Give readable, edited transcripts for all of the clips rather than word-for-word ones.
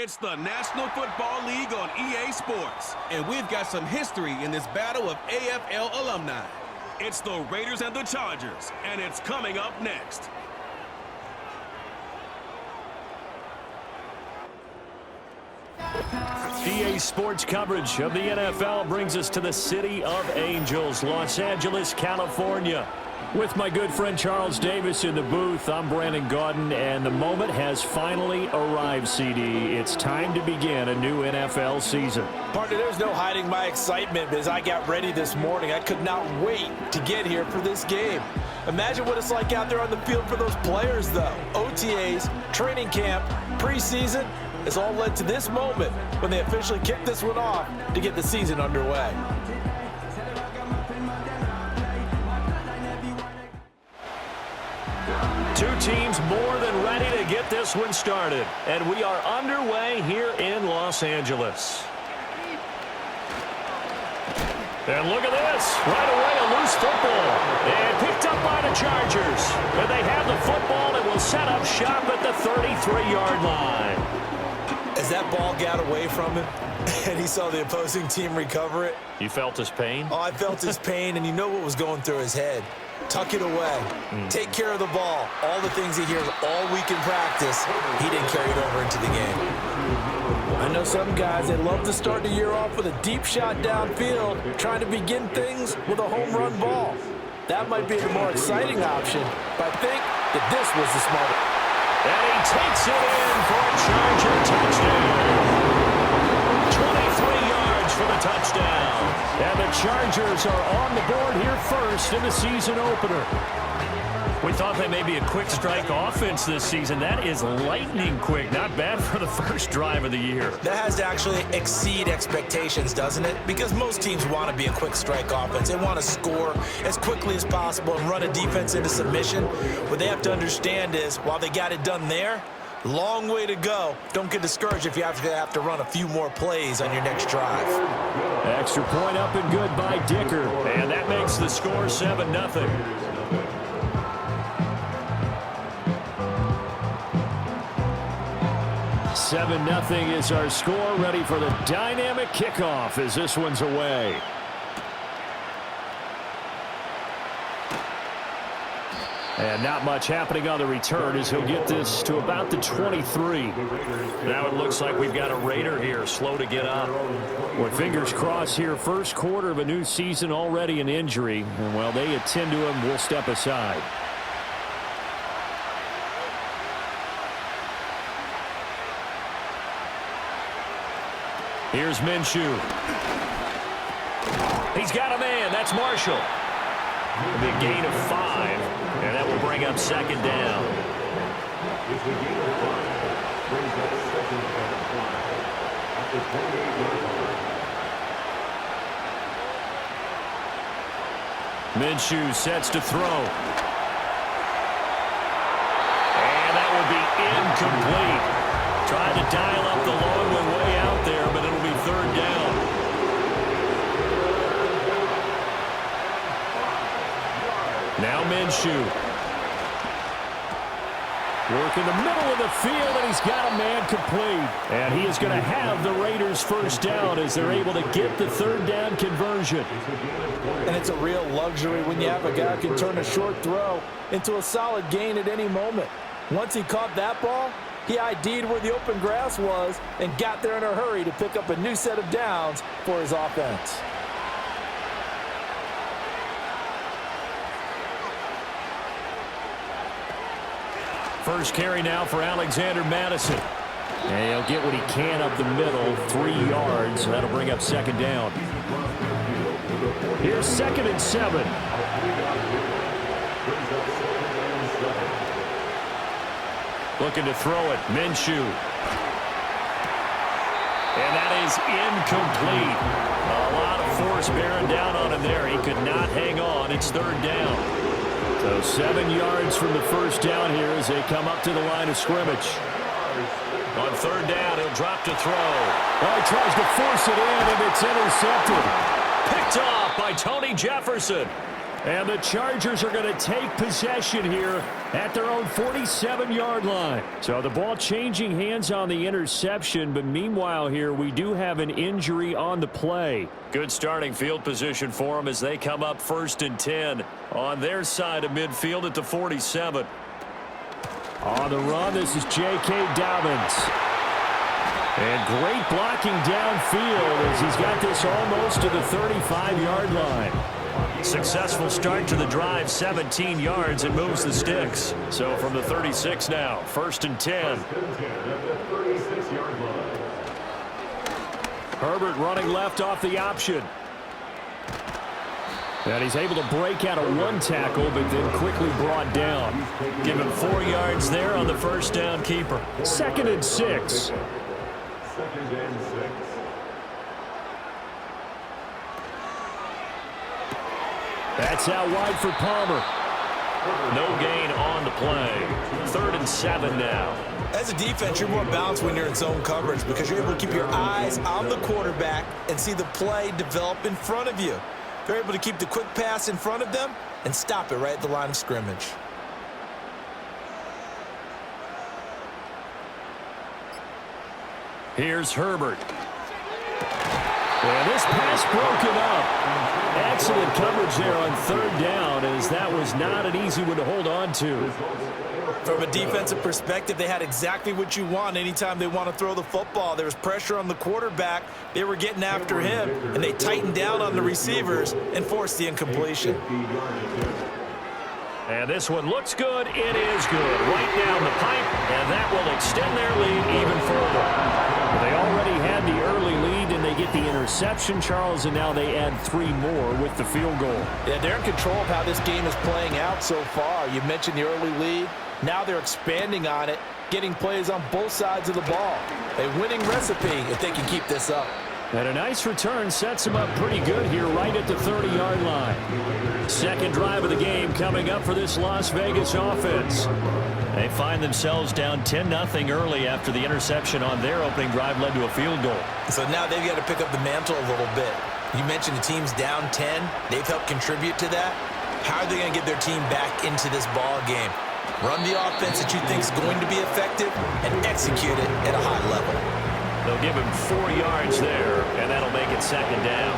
It's the National Football League on EA Sports. And we've got some history in this battle of AFL alumni. It's the Raiders and the Chargers, and it's coming up next. EA Sports coverage of the NFL brings us to the City of Angels, Los Angeles, California. With my good friend Charles Davis in the booth, I'm Brandon Gaudin, and the moment has finally arrived, CD. It's time to begin a new NFL season. Partner, there's no hiding my excitement as I got ready this morning. I could not wait to get here for this game. Imagine what it's like out there on the field for those players, though. OTAs, training camp, preseason, it's all led to this moment when they officially kick this one off to get the season underway. Two teams more than ready to get this one started, and we are underway here in Los Angeles. And look at this, right away a loose football, and picked up by the Chargers. And they have the football and will set up shop at the 33-yard line. As that ball got away from him, and he saw the opposing team recover it. You felt his pain? Oh, I felt his pain, and you know what was going through his head. Tuck it away. Take care of the ball. All the things he hears all week in practice, he didn't carry it over into the game. I know some guys, they love to start the year off with a deep shot downfield, trying to begin things with a home run ball. That might be the more exciting option, but I think that this was the smarter. And he takes it in for a Charger touchdown. 23 yards for the touchdown. And the Chargers are on the board here first in the season opener. We thought they may be a quick strike offense this season. That is lightning quick. Not bad for the first drive of the year. That has to actually exceed expectations, doesn't it? Because most teams want to be a quick strike offense. They want to score as quickly as possible and run a defense into submission. What they have to understand is, while they got it done there, long way to go. Don't get discouraged if you have to run a few more plays on your next drive. Extra point up and good by Dicker. And that makes the score 7-0. Seven nothing is our score. Ready for the dynamic kickoff as this one's away. And not much happening on the return as he'll get this to about the 23. Now it looks like we've got a Raider here, slow to get up. With fingers crossed here, first quarter of a new season, already an injury. And while they attend to him, we'll step aside. Here's Minshew. He's got a man. That's Marshall. It'll be a gain of 5, and that will bring up second down. Minshew sets to throw. And that will be incomplete. Tried to dial up the long one way out there, but it'll be third down. Now Minshew. Work in the middle of the field, and he's got a man complete. And he is going to have the Raiders first down as they're able to get the third down conversion. And it's a real luxury when you have a guy who can turn a short throw into a solid gain at any moment. Once he caught that ball, he ID'd where the open grass was and got there in a hurry to pick up a new set of downs for his offense. First carry now for Alexander Madison. And he'll get what he can up the middle, 3 yards. That'll bring up second down. Here's 2nd and 7. Looking to throw it, Minshew. And that is incomplete. A lot of force bearing down on him there. He could not hang on. It's third down. So 7 yards from the first down here as they come up to the line of scrimmage. On third down, he'll drop to throw. Oh, he tries to force it in, and it's intercepted. Picked off by Tony Jefferson. And the Chargers are going to take possession here at their own 47-yard line. So the ball changing hands on the interception, but meanwhile here we do have an injury on the play. Good starting field position for them as they come up 1st and 10 on their side of midfield at the 47. On the run, this is J.K. Dobbins. And great blocking downfield as he's got this almost to the 35-yard line. Successful start to the drive, 17 yards, and moves the sticks. So from the 36 now, 1st and 10. Herbert running left off the option. And he's able to break out of one tackle, but then quickly brought down. Give him 4 yards there on the first down keeper. 2nd and 6. That's out wide for Palmer. No gain on the play. 3rd and 7 now. As a defense, you're more balanced when you're in zone coverage because you're able to keep your eyes on the quarterback and see the play develop in front of you. You're able to keep the quick pass in front of them and stop it right at the line of scrimmage. Here's Herbert. And this pass broken up. Excellent coverage there on 3rd down as that was not an easy one to hold on to. From a defensive perspective, they had exactly what you want anytime they want to throw the football. There was pressure on the quarterback. They were getting after him, and they tightened down on the receivers and forced the incompletion. And this one looks good. It is good. Right down the pipe, and that will extend their lead even further. They already had the early lead, and they get the interception, Charles, and now they add 3 more with the field goal. Yeah, they're in control of how this game is playing out so far. You mentioned the early lead. Now they're expanding on it, getting plays on both sides of the ball. A winning recipe if they can keep this up. And a nice return sets them up pretty good here right at the 30-yard line. Second drive of the game coming up for this Las Vegas offense. They find themselves down 10-0 early after the interception on their opening drive led to a field goal. So now they've got to pick up the mantle a little bit. You mentioned the team's down 10. They've helped contribute to that. How are they going to get their team back into this ball game? Run the offense that you think is going to be effective and execute it at a high level. They'll give him 4 yards there, and that'll make it 2nd down.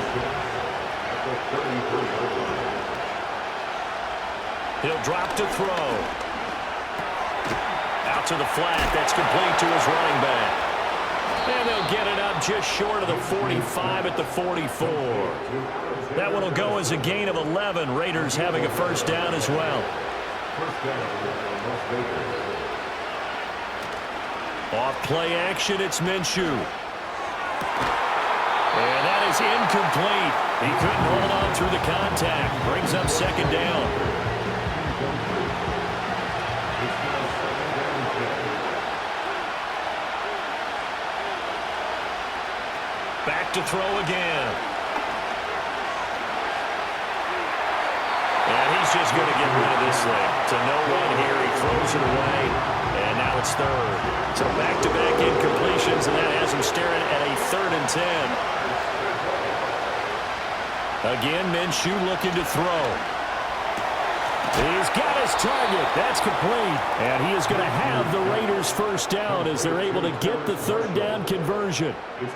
He'll drop to throw. Out to the flat. That's complete to his running back. And they'll get it up just short of the 45 at the 44. That one will go as a gain of 11. Raiders having a 1st down as well. Off play action, it's Minshew. And that is incomplete. He couldn't hold on through the contact. Brings up 2nd down. Back to throw again. And he's just going to get rid of this thing. To no one here. He throws it away. And now it's 3rd. So back-to-back incompletions, and that has him staring at a 3rd and 10. Again, Minshew looking to throw. He's got his target. That's complete. And he is going to have the Raiders' 1st down as they're able to get the 3rd down conversion. You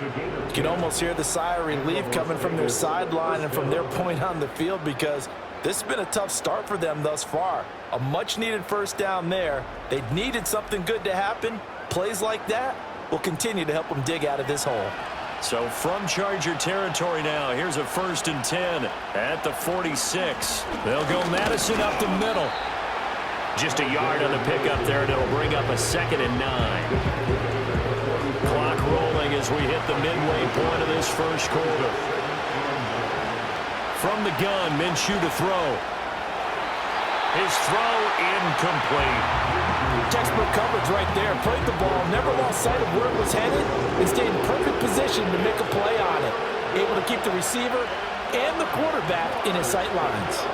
can almost hear the sigh of relief coming from their sideline and from their point on the field because this has been a tough start for them thus far. A much-needed 1st down there. They needed something good to happen. Plays like that will continue to help them dig out of this hole. So from Charger territory now, here's a 1st and 10 at the 46. They'll go Madison up the middle. Just a yard on the pickup there, and it'll bring up a 2nd and 9. Clock rolling as we hit the midway point of this 1st quarter. From the gun, Minshew to throw. His throw incomplete. Textbook coverage right there. Played the ball, never lost sight of where it was headed, and stayed in perfect position to make a play on it. Able to keep the receiver and the quarterback in his sight lines.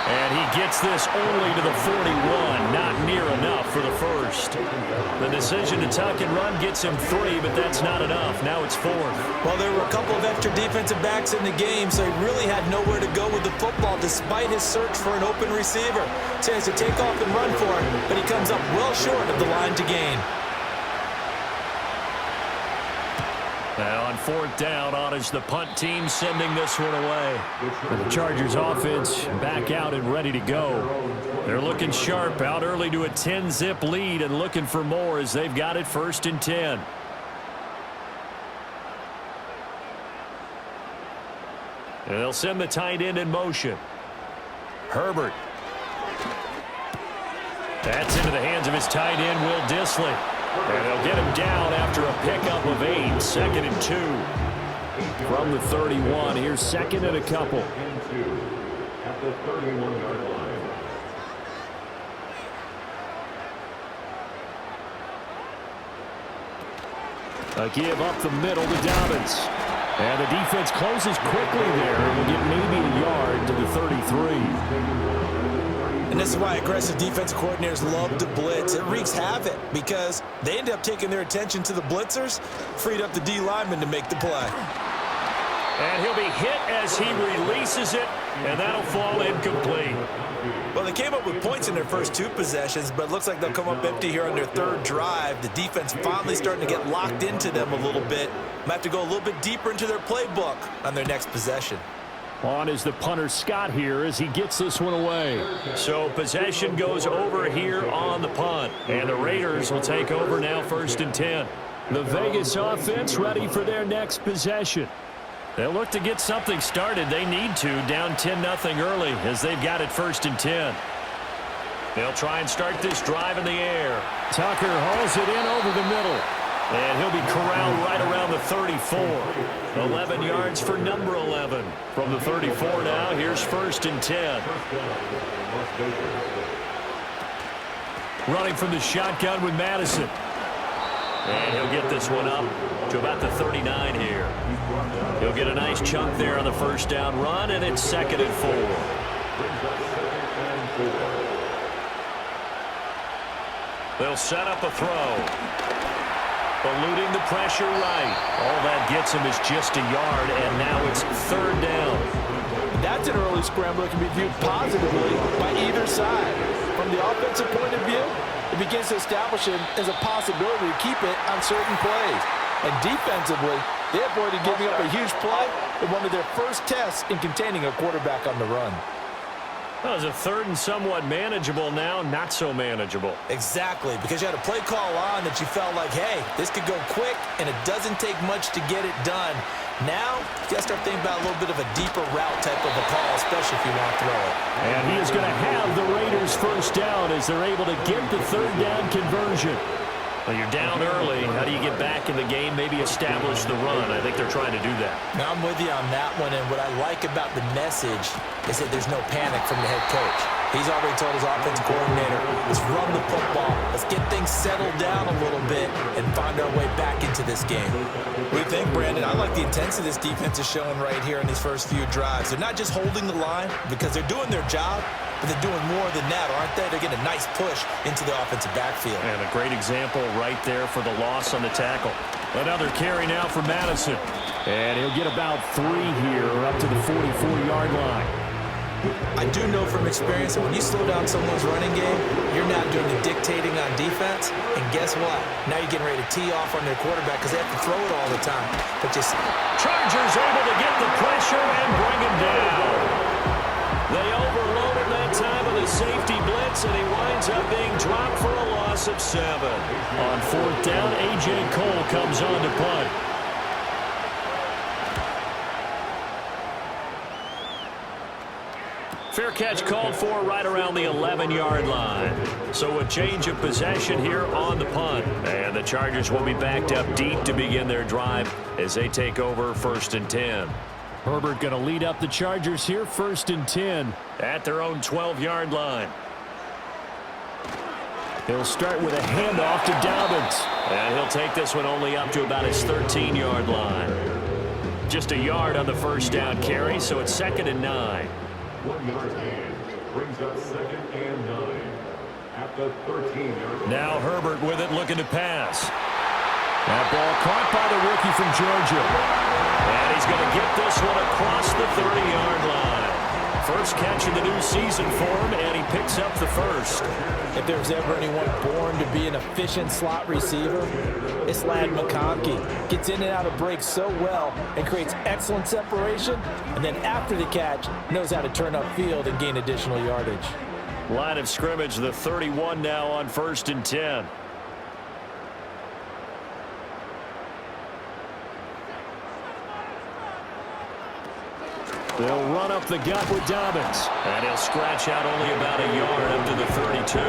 And he gets this only to the 41. Not near enough for the first. The decision to tuck and run gets him 3, but that's not enough. Now it's 4th. Well, there were a couple of extra defensive backs in the game, so he really had nowhere to go with the football despite his search for an open receiver. Chance to take off and run for it, but he comes up well short of the line to gain. Now on 4th down, on is the punt team sending this one away. And the Chargers offense back out and ready to go. They're looking sharp, out early to a 10-zip lead and looking for more as they've got it 1st and 10. And they'll send the tight end in motion. Herbert. That's into the hands of his tight end, Will Dissly. And they'll get him down after a pickup of 8, 2nd and 2. From the 31, here's 2nd and a couple. A give up the middle to Dobbins. And the defense closes quickly there and will get maybe a yard to the 33. And this is why aggressive defensive coordinators love to blitz. It wreaks havoc because they end up taking their attention to the blitzers, freed up the D lineman to make the play. And he'll be hit as he releases it, and that'll fall incomplete. Well, they came up with points in their first 2 possessions, but it looks like they'll come up empty here on their 3rd drive. The defense finally starting to get locked into them a little bit. Might have to go a little bit deeper into their playbook on their next possession. On is the punter Scott here as he gets this one away. So possession goes over here on the punt. And the Raiders will take over now 1st and 10. The Vegas offense ready for their next possession. They'll look to get something started. They need to, down 10-0 early as they've got it 1st and 10. They'll try and start this drive in the air. Tucker hauls it in over the middle. And he'll be corralled right around the 34. 11 yards for number 11. From the 34 now, here's 1st and 10. Running from the shotgun with Madison. And he'll get this one up to about the 39 here. He'll get a nice chunk there on the 1st down run, and it's 2nd and 4. They'll set up a throw. Eluding the pressure right. All that gets him is just a yard, and now it's 3rd down. That's an early scramble that can be viewed positively by either side. From the offensive point of view, it begins to establish it as a possibility to keep it on certain plays. And defensively, they avoided giving up a huge play in one of their first tests in containing a quarterback on the run. Well, it's a 3rd and somewhat manageable now, not so manageable. Exactly, because you had a play call on that you felt like, hey, this could go quick, and it doesn't take much to get it done. Now, you got to start thinking about a little bit of a deeper route type of a call, especially if you want to throw it. And he is going to have the Raiders 1st down as they're able to get the 3rd down conversion. Well, you're down early. How do you get back in the game, maybe establish the run? I think they're trying to do that. Now, I'm with you on that one, and what I like about the message is that there's no panic from the head coach. He's already told his offensive coordinator, let's run the football, let's get things settled down a little bit and find our way back into this game. What do you think, Brandon? I like the intensity this defense is showing right here in these first few drives. They're not just holding the line because they're doing their job, but they're doing more than that, aren't they? They're getting a nice push into the offensive backfield. And a great example right there for the loss on the tackle. Another carry now for Madison. And he'll get about 3 here up to the 44-yard line. I do know from experience that when you slow down someone's running game, you're not doing the dictating on defense. And guess what? Now you're getting ready to tee off on their quarterback because they have to throw it all the time. But just Chargers able to get the pressure and bring him down. They overloaded that time with a safety blitz, and he winds up being dropped for a loss of 7. On 4th down, A.J. Cole comes on to punt. Fair catch called for right around the 11-yard line. So a change of possession here on the punt. And the Chargers will be backed up deep to begin their drive as they take over 1st and 10. Herbert going to lead up the Chargers here, 1st and 10 at their own 12-yard line. He'll start with a handoff to Dobbins. And he'll take this one only up to about his 13-yard line. Just a yard on the 1st down carry, so it's 2nd and 9. brings up 2nd and 9 at the 13-yard line. Now Herbert with it, looking to pass. That ball caught by the rookie from Georgia. And he's going to get this one across the 30-yard line. First catch of the new season for him, and he picks up the first. If there's ever anyone born to be an efficient slot receiver, it's Ladd McConkey. Gets in and out of breaks so well and creates excellent separation, and then after the catch, knows how to turn upfield and gain additional yardage. Line of scrimmage, the 31 now on 1st and 10. They'll run up the gut with Dobbins. And he'll scratch out only about a yard up to the 32.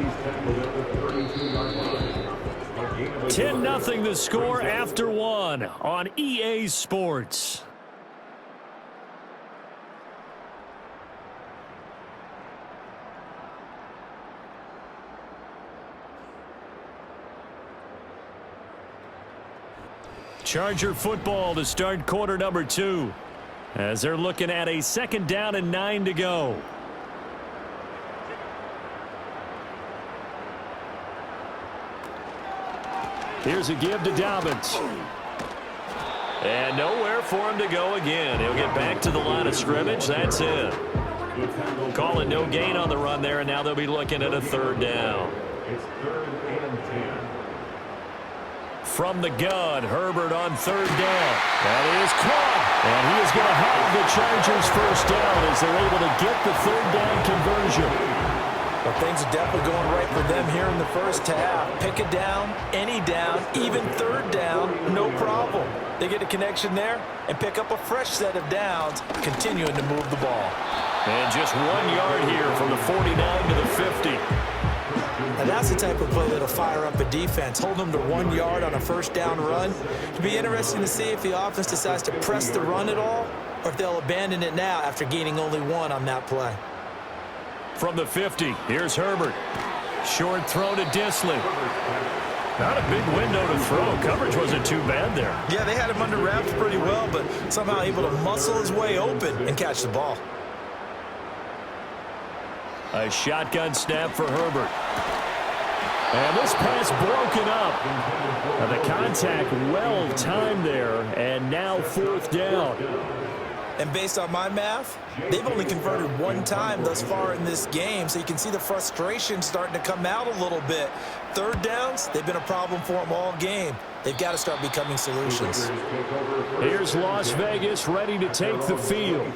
He's tackled at the 32-yard line. 10-0 the score after one on EA Sports. Charger football to start quarter number 2. As they're looking at a 2nd down and 9 to go. Here's a give to Dobbins. And nowhere for him to go again. He'll get back to the line of scrimmage. That's it. Call it no gain on the run there, and now they'll be looking at a 3rd down. It's 3rd and 10. From the gun, Herbert on 3rd down. That is caught. And he is going to have the Chargers first down as they're able to get the 3rd down conversion. Well, things are definitely going right for them here in the first half. Pick a down, any down, even 3rd down, no problem. They get a connection there and pick up a fresh set of downs, continuing to move the ball. And just 1 yard here from the 49 to the 50. Now that's the type of play that'll fire up a defense. Hold them to 1 yard on a first down run. It'll be interesting to see if the offense decides to press the run at all, or if they'll abandon it now after gaining only 1 on that play. From the 50, here's Herbert. Short throw to Disley. Not a big window to throw. Coverage wasn't too bad there. Yeah, they had him under wraps pretty well, but somehow able to muscle his way open and catch the ball. A shotgun snap for Herbert. And this pass broken up. And the contact well timed there, and now 4th down. And based on my math, they've only converted 1 time thus far in this game, so you can see the frustration starting to come out a little bit. 3rd downs, they've been a problem for them all game. They've got to start becoming solutions. Here's Las Vegas ready to take the field.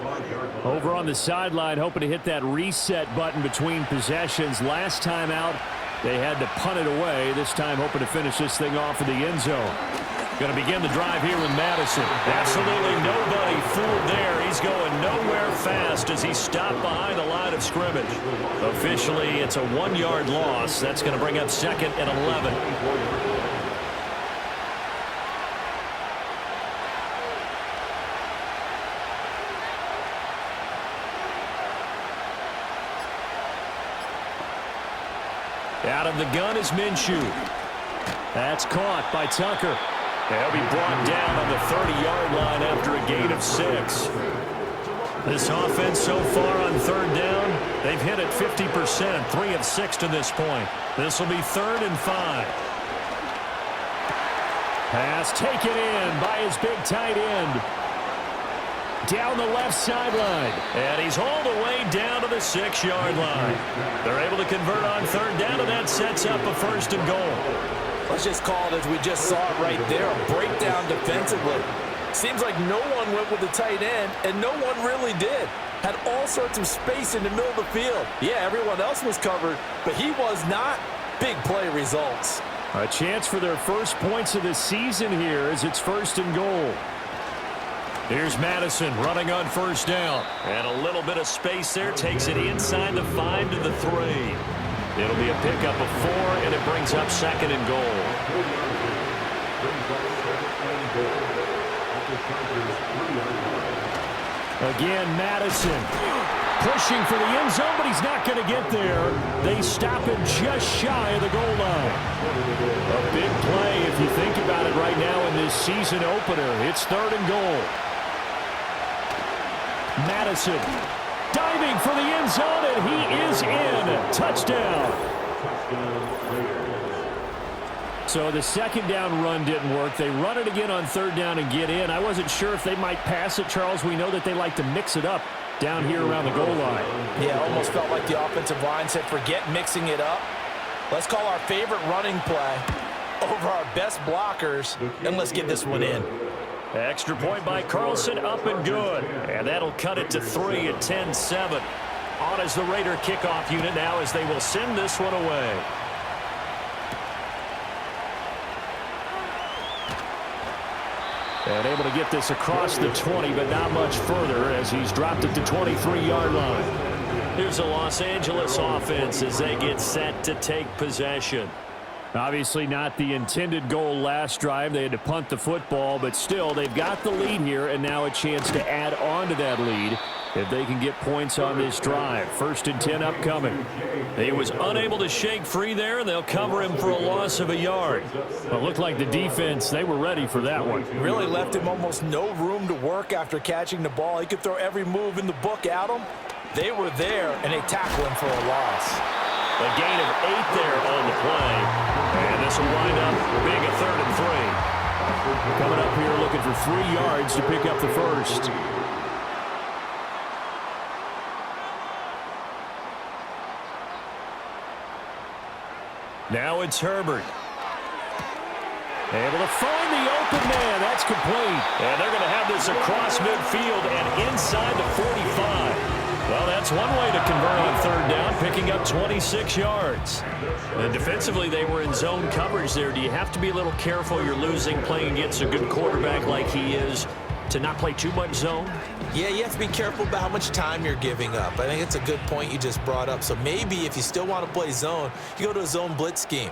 Over on the sideline, hoping to hit that reset button between possessions. Last time out, they had to punt it away. This time hoping to finish this thing off in the end zone. Going to begin the drive here with Madison. Absolutely nobody fooled there. He's going nowhere fast as he's stopped behind the line of scrimmage. Officially, it's a 1 yard loss. That's going to bring up 2nd and 11. Out of the gun is Minshew. That's caught by Tucker. They'll be brought down on the 30-yard line after a gain of 6. This offense so far on 3rd down, they've hit it 50%, 3 of 6 to this point. This will be 3rd and 5. Pass taken in by his big tight end. Down the left sideline. And he's all the way down to the 6-yard line. They're able to convert on 3rd down, and that sets up a 1st and goal. Let's just call it as we just saw it right there, a breakdown defensively. Seems like no one went with the tight end, and no one really did. Had all sorts of space in the middle of the field. Yeah, everyone else was covered, but he was not. Big play results. A chance for their first points of the season here as it's 1st and goal. Here's Madison running on 1st down. And a little bit of space there. Takes it inside the 5 to the 3. It'll be a pickup of 4, and it brings up 2nd and goal. Again, Madison pushing for the end zone, but he's not going to get there. They stop him just shy of the goal line. A big play if you think about it right now in this season opener. It's 3rd and goal. Madison diving for the end zone, and he is in. Touchdown. So the second down run didn't work. They run it again on third down and get in. I wasn't sure if they might pass it, Charles. We know that they like to mix it up down here around the goal line. Yeah, almost felt like the offensive line said, forget mixing it up. Let's call our favorite running play over our best blockers, and let's get this one in. Extra point by Carlson, up and good. And that'll cut it to 3 at 10-7. On as the Raider kickoff unit now as they will send this one away. And able to get this across the 20, but not much further as he's dropped it to 23-yard line. Here's the Los Angeles offense as they get set to take possession. Obviously not the intended goal last drive. They had to punt the football, but still they've got the lead here and now a chance to add on to that lead if they can get points on this drive. 1st and 10 upcoming. He was unable to shake free there, and they'll cover him for a loss of a yard. Well, it looked like the defense, they were ready for that one. Really left him almost no room to work after catching the ball. He could throw every move in the book at him. They were there, and they tackled him for a loss. A gain of 8 there on the play. And this will wind up being a 3rd and 3. Coming up here looking for 3 yards to pick up the first. Now it's Herbert. Able to find the open man. That's complete. And they're going to have this across midfield and inside the 45. Well, that's one way to convert on third down, picking up 26 yards. And defensively, they were in zone coverage there. Do you have to be a little careful you're losing playing against a good quarterback like he is to not play too much zone? Yeah, you have to be careful about how much time you're giving up. I think it's a good point you just brought up. So maybe if you still want to play zone, you go to a zone blitz scheme.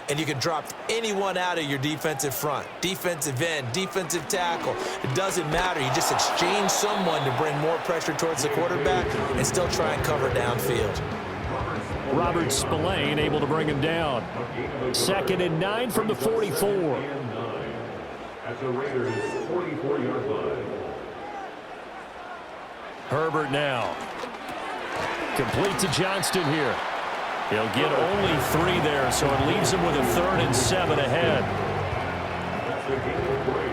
And you can drop anyone out of your defensive front, defensive end, defensive tackle. It doesn't matter. You just exchange someone to bring more pressure towards the quarterback and still try and cover downfield. Robert Spillane able to bring him down. 2nd and 9 from the 44. At the Raiders' 44-yard line. Herbert now. Complete to Johnston here. He'll get only 3 there, so it leaves him with a 3rd and 7 ahead. That's the game of play.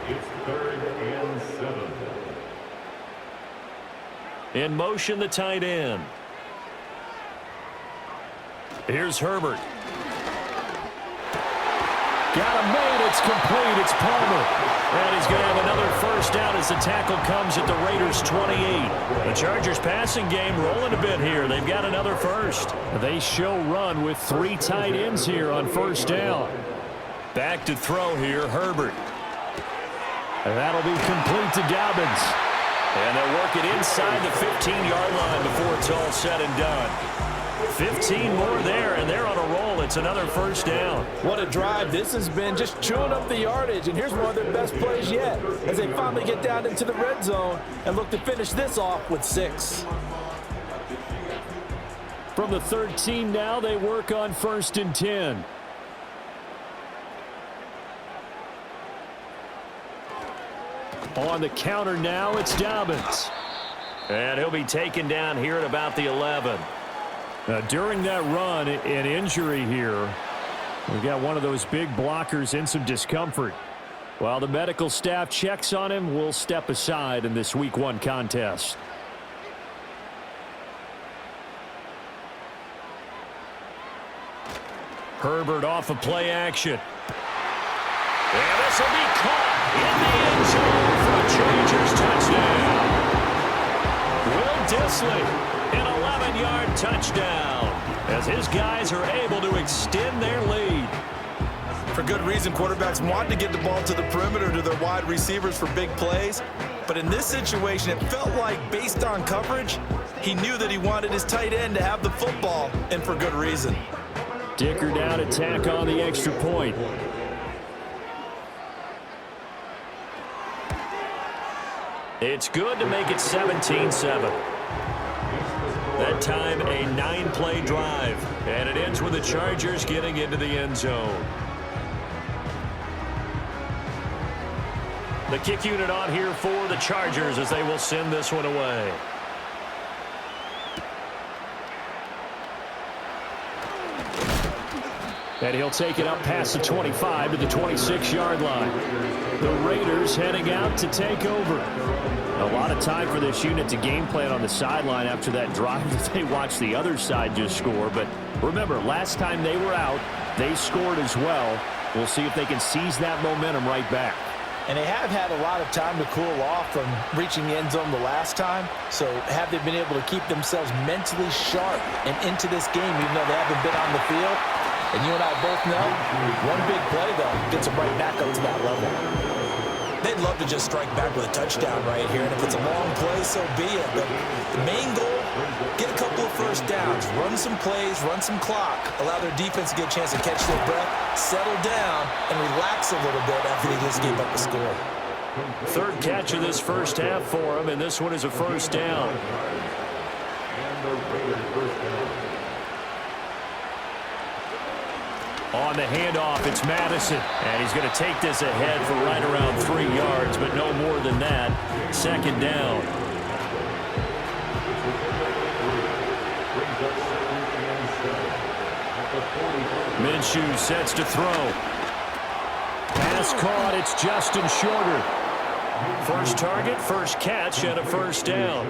It's 3rd and 7. In motion, the tight end. Here's Herbert. Got him made. It's complete. It's Palmer. And he's going to have another first down as the tackle comes at the Raiders' 28. The Chargers passing game rolling a bit here. They've got another first. They show run with 3 tight ends here on first down. Back to throw here, Herbert. And that'll be complete to Dobbins. And they'll work it inside the 15-yard line before it's all said and done. 15 more there, and they're on a roll. It's another first down. What a drive this has been, just chewing up the yardage. And here's one of their best plays yet as they finally get down into the red zone and look to finish this off with 6. From the 13 now, they work on 1st and 10. On the counter now, it's Dobbins. And he'll be taken down here at about the 11. During that run, an injury here. We've got one of those big blockers in some discomfort. While the medical staff checks on him, we'll step aside in this Week 1 contest. Herbert off of play action. And this will be caught in the end zone for a Chargers touchdown. Will Dissly. An 11-yard touchdown as his guys are able to extend their lead. For good reason, quarterbacks want to get the ball to the perimeter to their wide receivers for big plays. But in this situation, it felt like, based on coverage, he knew that he wanted his tight end to have the football, and for good reason. Dicker down to tack on the extra point. It's good to make it 17-7. That time, a 9-play drive. And it ends with the Chargers getting into the end zone. The kick unit on here for the Chargers as they will send this one away. And he'll take it up past the 25 to the 26-yard line. The Raiders heading out to take over. A lot of time for this unit to game plan on the sideline after that drive that they watched the other side just score. But remember, last time they were out, they scored as well. We'll see if they can seize that momentum right back. And they have had a lot of time to cool off from reaching the end zone the last time. So have they been able to keep themselves mentally sharp and into this game, even though they haven't been on the field? And you and I both know, one big play, though, gets them right back up to that level. They'd love to just strike back with a touchdown right here. And if it's a long play, so be it. But the main goal, get a couple of first downs, run some plays, run some clock, allow their defense to get a chance to catch their breath, settle down, and relax a little bit after they just gave up a score. Third catch of this first half for him, and this one is a first down. On the handoff, it's Madison. And he's going to take this ahead for right around 3 yards, but no more than that. Second down. Minshew sets to throw. Pass caught. It's Justin Shorter. First target, first catch, and a first down.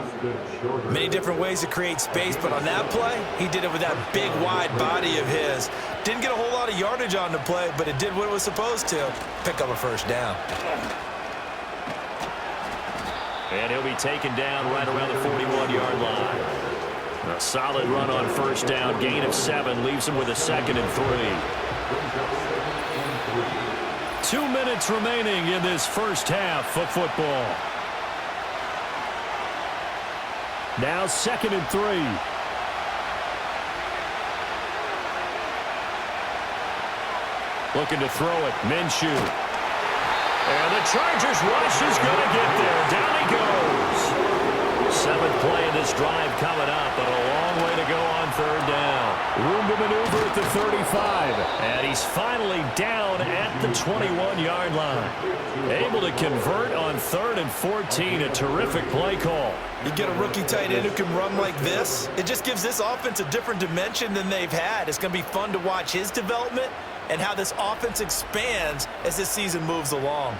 Many different ways to create space, but on that play, he did it with that big, wide body of his. Didn't get a whole lot of yardage on the play, but it did what it was supposed to. Pick up a first down. And he'll be taken down right around the 41-yard line. A solid run on first down. Gain of 7 leaves him with a 2nd and 3. 2 minutes remaining in this first half of football. Now 2nd and 3. Looking to throw it. Minshew. And the Chargers rush is going to get there. Down he goes. 7th play of this drive coming up, but a long way to go on third down. Room to maneuver at the 35. And he's finally down at the 21-yard line. Able to convert on 3rd and 14. A terrific play call. You get a rookie tight end who can run like this, it just gives this offense a different dimension than they've had. It's going to be fun to watch his development and how this offense expands as this season moves along.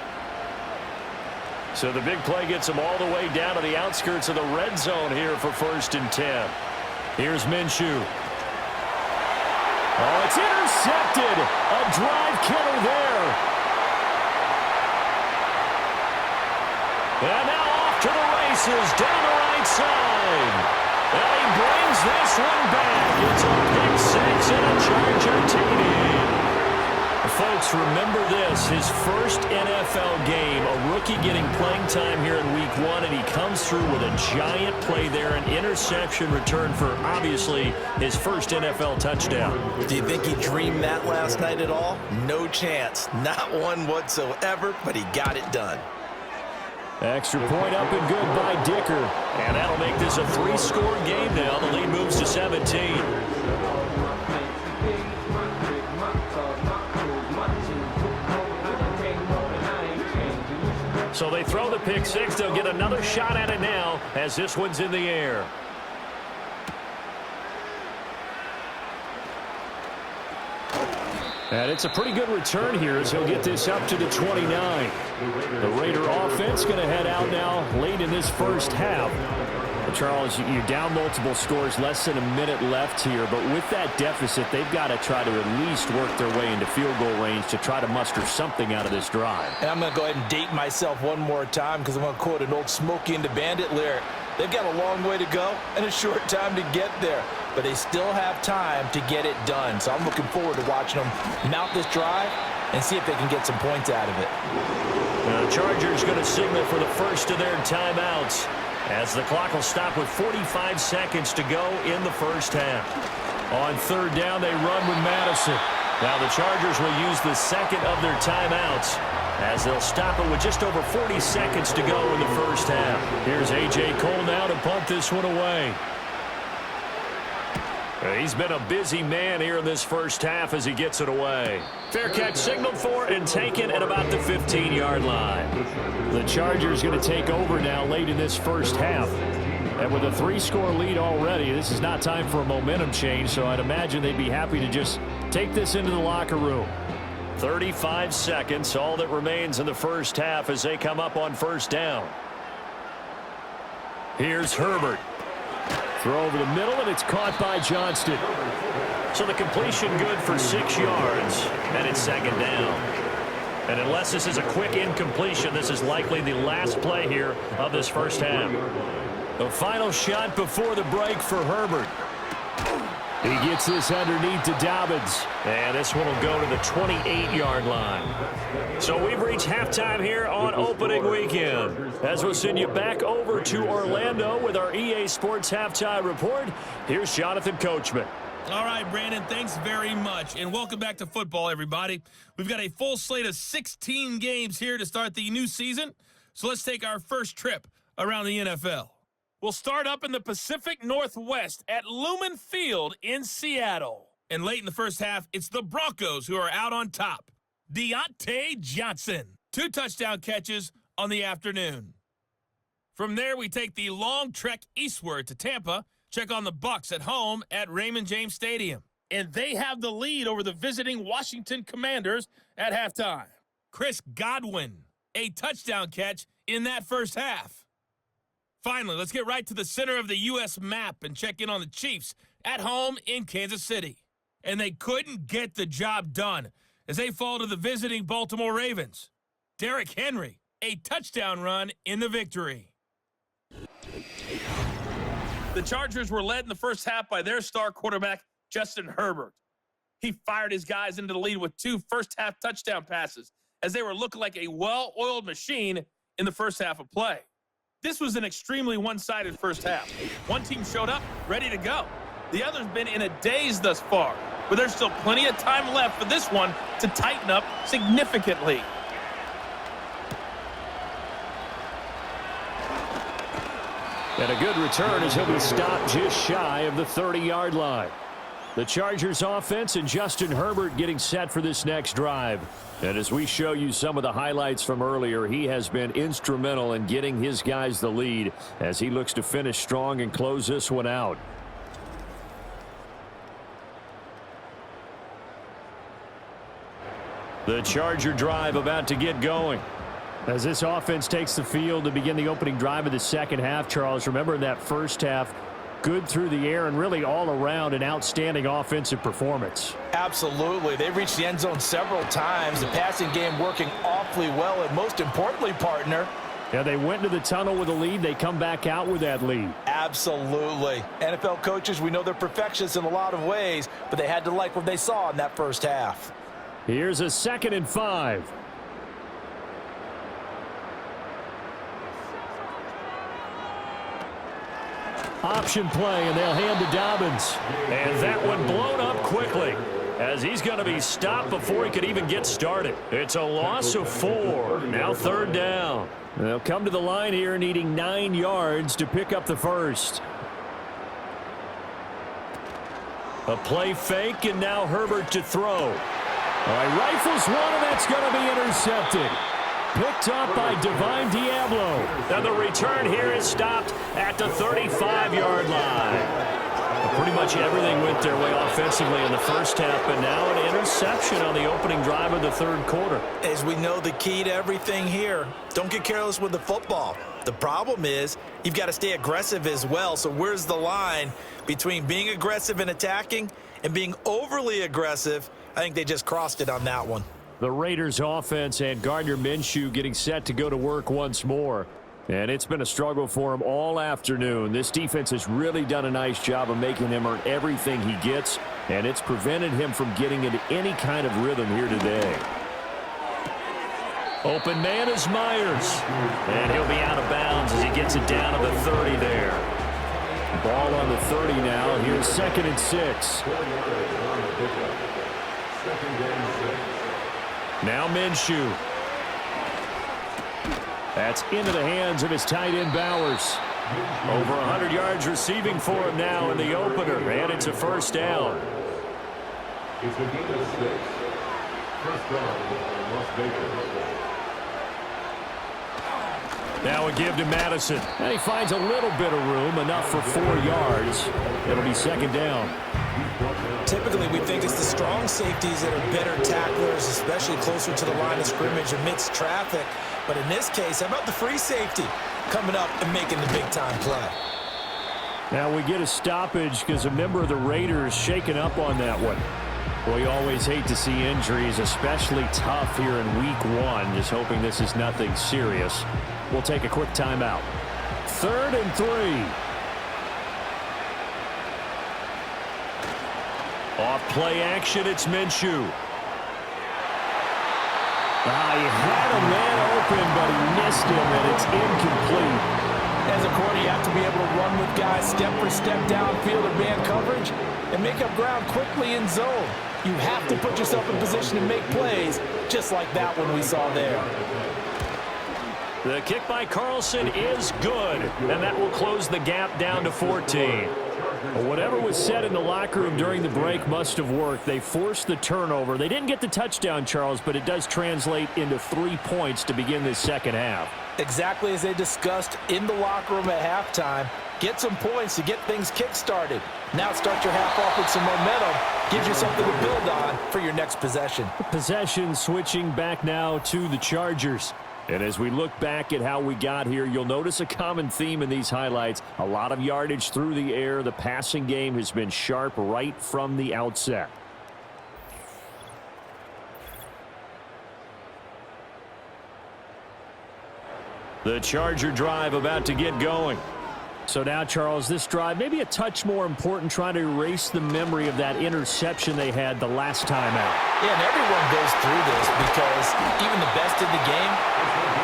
So the big play gets him all the way down to the outskirts of the red zone here for 1st and 10. Here's Minshew. Oh, it's intercepted. A drive killer there. And now off to the races down the right side. And he brings this one back. It's a pick 6 and a Charger TD. Folks, remember this, his first NFL game, a rookie getting playing time here in week 1, and he comes through with a giant play there, an interception return for, obviously, his first NFL touchdown. Do you think he dreamed that last night at all? No chance. Not one whatsoever, but he got it done. Extra point up and good by Dicker. And that'll make this a 3-score game now. The lead moves to 17. So they throw the pick 6. They'll get another shot at it now as this one's in the air. And it's a pretty good return here as he'll get this up to the 29. The Raider offense going to head out now late in this first half. Charles, you're down multiple scores, less than a minute left here, but with that deficit, they've got to try to at least work their way into field goal range to try to muster something out of this drive. And I'm going to go ahead and date myself one more time because I'm going to quote an old Smokey and the Bandit lyric. They've got a long way to go and a short time to get there, but they still have time to get it done. So I'm looking forward to watching them mount this drive and see if they can get some points out of it. Now, the Chargers going to signal for the first of their timeouts, as the clock will stop with 45 seconds to go in the first half. On third down, they run with Madison. Now the Chargers will use the second of their timeouts as they'll stop it with just over 40 seconds to go in the first half. Here's A.J. Cole now to punt this one away. He's been a busy man here in this first half as he gets it away. Fair catch signaled for and taken at about the 15-yard line. The Chargers going to take over now late in this first half. And with a 3-score lead already, this is not time for a momentum change, so I'd imagine they'd be happy to just take this into the locker room. 35 seconds, all that remains in the first half as they come up on first down. Here's Herbert. Throw over the middle, and it's caught by Johnston. So the completion good for 6 yards, and it's second down. And unless this is a quick incompletion, this is likely the last play here of this first half. The final shot before the break for Herbert. He gets this underneath to Dobbins. And this one will go to the 28-yard line. So we've reached halftime here on opening weekend. As we'll send you back over to Orlando with our EA Sports Halftime Report, here's Jonathan Coachman. All right, Brandon, thanks very much. And welcome back to football, everybody. We've got a full slate of 16 games here to start the new season. So let's take our first trip around the NFL. We'll start up in the Pacific Northwest at Lumen Field in Seattle. And late in the first half, it's the Broncos who are out on top. Deontay Johnson, 2 touchdown catches on the afternoon. From there, we take the long trek eastward to Tampa, check on the Bucs at home at Raymond James Stadium. And they have the lead over the visiting Washington Commanders at halftime. Chris Godwin, a touchdown catch in that first half. Finally, let's get right to the center of the U.S. map and check in on the Chiefs at home in Kansas City. And they couldn't get the job done as they fall to the visiting Baltimore Ravens. Derrick Henry, a touchdown run in the victory. The Chargers were led in the first half by their star quarterback, Justin Herbert. He fired his guys into the lead with 2 first-half touchdown passes as they were looking like a well-oiled machine in the first half of play. This was an extremely one-sided first half. One team showed up, ready to go. The other's been in a daze thus far, but there's still plenty of time left for this one to tighten up significantly. And a good return as he'll be stopped just shy of the 30-yard line. The Chargers offense and Justin Herbert getting set for this next drive. And as we show you some of the highlights from earlier, he has been instrumental in getting his guys the lead as he looks to finish strong and close this one out. The Charger drive about to get going. As this offense takes the field to begin the opening drive of the second half, Charles, remember in that first half, good through the air and really all around an outstanding offensive performance. Absolutely. They reached the end zone several times. The passing game working awfully well. And most importantly, partner, yeah, they went into the tunnel with a lead. They come back out with that lead. Absolutely. NFL coaches, we know they're perfectionists in a lot of ways, but they had to like what they saw in that first half. Here's a 2nd and 5. Option play, and they'll hand to Dobbins. And that one blown up quickly as he's going to be stopped before he could even get started. It's a loss of 4. Now 3rd down. They'll come to the line here needing 9 yards to pick up the first. A play fake, and now Herbert to throw. All right, rifles one, and that's going to be intercepted. Picked up by Divine Diablo. And the return here is stopped at the 35-yard line. Pretty much everything went their way offensively in the first half, but now an interception on the opening drive of the 3rd quarter. As we know, the key to everything here, don't get careless with the football. The problem is you've got to stay aggressive as well. So where's the line between being aggressive and attacking and being overly aggressive? I think they just crossed it on that one. The Raiders offense and Gardner Minshew getting set to go to work once more. And it's been a struggle for him all afternoon. This defense has really done a nice job of making him earn everything he gets, and it's prevented him from getting into any kind of rhythm here today. Open man is Myers. And he'll be out of bounds as he gets it down to the 30 there. Ball on the 30 now. Here's 2nd and 6. Now Minshew. That's into the hands of his tight end Bowers. Over 100 yards receiving for him now in the opener, and it's a 1st down. It's a gain of 6. First down, Las Vegas. Now a give to Madison. And he finds a little bit of room, enough for 4 yards. It'll be 2nd down. Typically, we think it's the strong safeties that are better tacklers, especially closer to the line of scrimmage amidst traffic. But in this case, how about the free safety coming up and making the big-time play? Now we get a stoppage because a member of the Raiders shaken up on that one. We always hate to see injuries, especially tough here in week 1. Just hoping this is nothing serious. We'll take a quick timeout. 3rd and 3. Off play action, it's Minshew. He had a man open, but he missed him, and it's incomplete. As a corner, you have to be able to run with guys step for step downfield in man coverage and make up ground quickly in zone. You have to put yourself in position to make plays, just like that one we saw there. The kick by Carlson is good, and that will close the gap down to 14. Whatever was said in the locker room during the break must have worked. They forced the turnover. They didn't get the touchdown, Charles, but it does translate into 3 points to begin this second half. Exactly as they discussed in the locker room at halftime. Get some points to get things kick-started. Now start your half off with some momentum. Gives you something to build on for your next possession. Possession switching back now to the Chargers. And as we look back at how we got here, you'll notice a common theme in these highlights. A lot of yardage through the air. The passing game has been sharp right from the outset. The Charger drive about to get going. So now, Charles, this drive maybe a touch more important, trying to erase the memory of that interception they had the last time out. Yeah, and everyone goes through this because even the best in the game,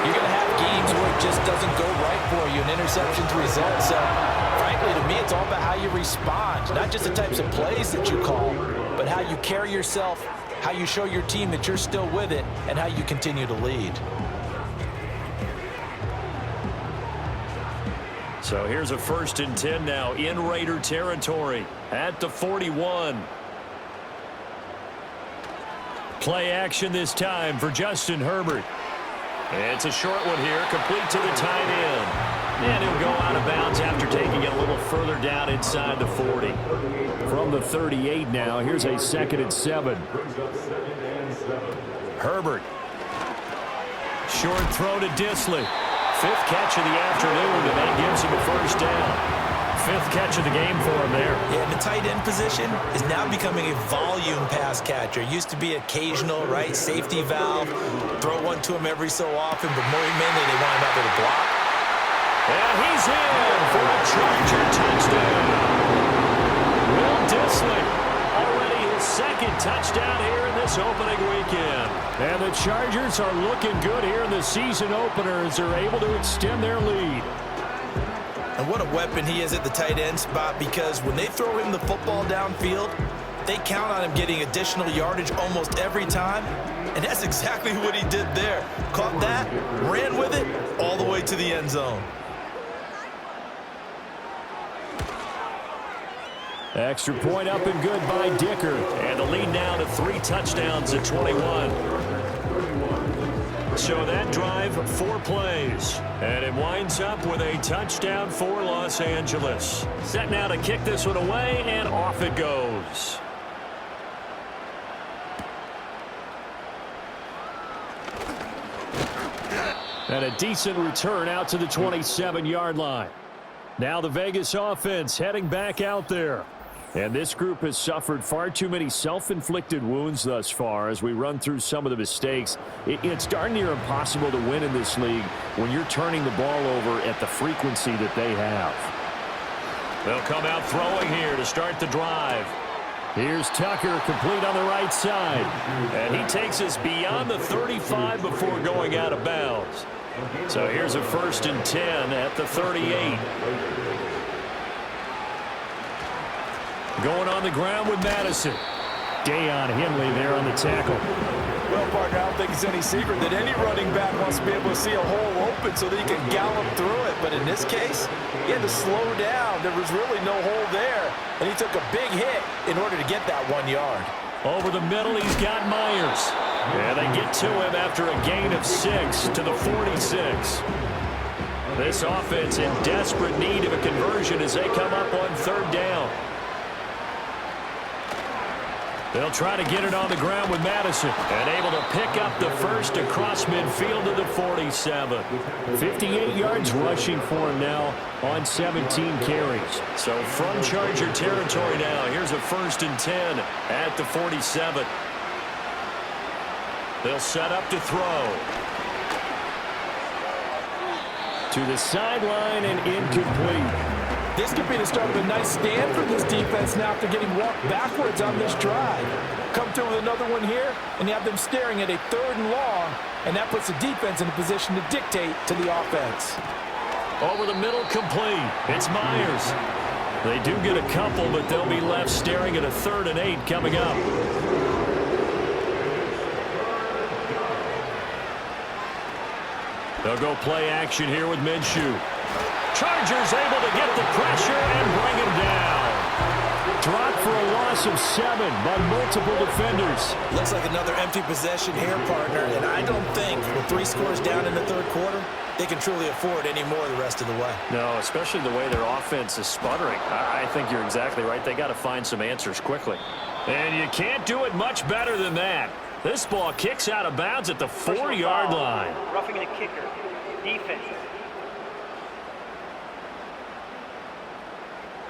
you're going to have games where it just doesn't go right for you, and interceptions result. So, frankly, to me, it's all about how you respond, not just the types of plays that you call, but how you carry yourself, how you show your team that you're still with it, and how you continue to lead. So here's a 1st and 10 now in Raider territory at the 41. Play action this time for Justin Herbert. It's a short one here, complete to the tight end. And he'll go out of bounds after taking it a little further down inside the 40. From the 38 now, here's a 2nd and 7. Herbert. Short throw to Disley. 5th catch of the afternoon, and that gives him a 1st down. 5th catch of the game for him there. Yeah, and the tight end position is now becoming a volume pass catcher. Used to be occasional, right? Safety valve. Throw one to him every so often, but more mainly they want him out there to block. And he's in for a Charger touchdown. Will Disley, already his 2nd touchdown here in this opening weekend. And the Chargers are looking good here in the season opener as they're able to extend their lead. And what a weapon he is at the tight end spot, because when they throw him the football downfield, they count on him getting additional yardage almost every time. And that's exactly what he did there. Caught that, ran with it, all the way to the end zone. Extra point up and good by Dicker. And the lead now to 3 touchdowns at 21. So that drive, 4 plays. And it winds up with a touchdown for Los Angeles. Set now to kick this one away, and off it goes. And a decent return out to the 27-yard line. Now the Vegas offense heading back out there. And this group has suffered far too many self-inflicted wounds thus far as we run through some of the mistakes. It's darn near impossible to win in this league when you're turning the ball over at the frequency that they have. They'll come out throwing here to start the drive. Here's Tucker, complete on the right side. And he takes us beyond the 35 before going out of bounds. So here's a 1st and 10 at the 38. Going on the ground with Madison. Deion Henley there on the tackle. Well, partner, I don't think it's any secret that any running back wants to be able to see a hole open so that he can gallop through it. But in this case, he had to slow down. There was really no hole there, and he took a big hit in order to get that 1 yard. Over the middle, he's got Myers. And they get to him after a gain of 6 to the 46. This offense in desperate need of a conversion as they come up on 3rd down. They'll try to get it on the ground with Madison. And able to pick up the first across midfield to the 47. 58 yards rushing for him now on 17 carries. So from Charger territory now, here's a 1st and 10 at the 47. They'll set up to throw. To the sideline and incomplete. This could be the start of a nice stand for this defense now after getting walked backwards on this drive. Come through with another one here, and you have them staring at a 3rd and long, and that puts the defense in a position to dictate to the offense. Over the middle, complete. It's Myers. They do get a couple, but they'll be left staring at a 3rd and 8 coming up. They'll go play action here with Minshew. Chargers able to get the pressure and bring him down. Dropped for a loss of 7 by multiple defenders. Looks like another empty possession here, partner, and I don't think with 3 scores down in the 3rd quarter, they can truly afford any more the rest of the way. No, especially the way their offense is sputtering. I think you're exactly right. They got to find some answers quickly. And you can't do it much better than that. This ball kicks out of bounds at the 4-yard line. Roughing the kicker. Defense.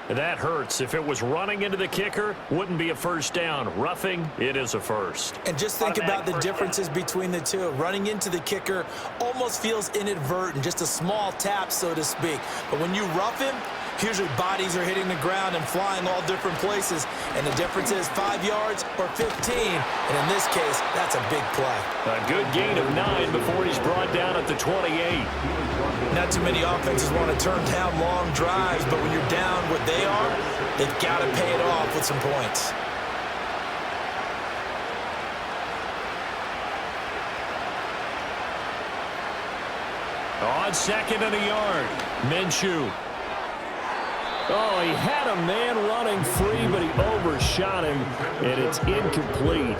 That hurts. If it was running into the kicker, wouldn't be a 1st down. Roughing, it is a 1st. And just think about the differences between the two. Running into the kicker almost feels inadvertent, just a small tap, so to speak. But when you rough him, usually bodies are hitting the ground and flying all different places. And the difference is 5 yards or 15. And in this case, that's a big play. A good gain of 9 before he's brought down at the 28. Not too many offenses want to turn down long drives, but when you're down what they are, they've got to pay it off with some points. On 2nd and a yard, Minshew. Oh, he had a man running free, but he overshot him, and it's incomplete.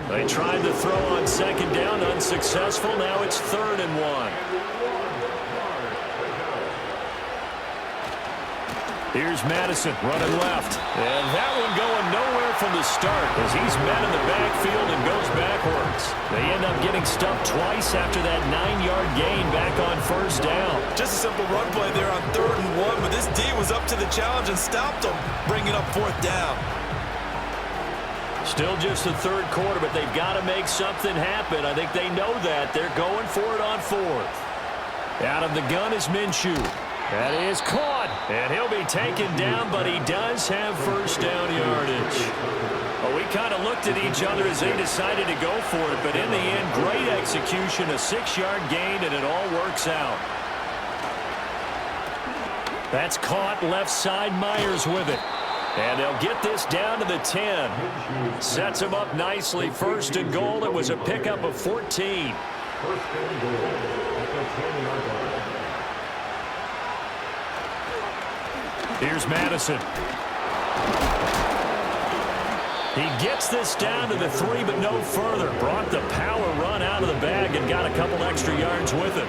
They tried to throw on 2nd down, unsuccessful. Now it's 3rd and 1. Here's Madison running left. And that one going nowhere from the start as he's met in the backfield and goes backwards. They end up getting stumped twice after that 9-yard gain back on 1st down. Just a simple run play there on 3rd and 1, but this D was up to the challenge and stopped them, bringing up 4th down. Still just the 3rd quarter, but they've got to make something happen. I think they know that. They're going for it on 4th. Out of the gun is Minshew. That is caught, and he'll be taken down, but he does have 1st down yardage. Well, we kind of looked at each other as they decided to go for it, but in the end, great execution, a 6-yard gain, and it all works out. That's caught left side, Myers with it. And they'll get this down to the 10. Sets him up nicely, 1st and goal. It was a pickup of 14. 1st and goal at the 10-yard line. Here's Madison. He gets this down to the 3, but no further. Brought the power run out of the bag and got a couple extra yards with him.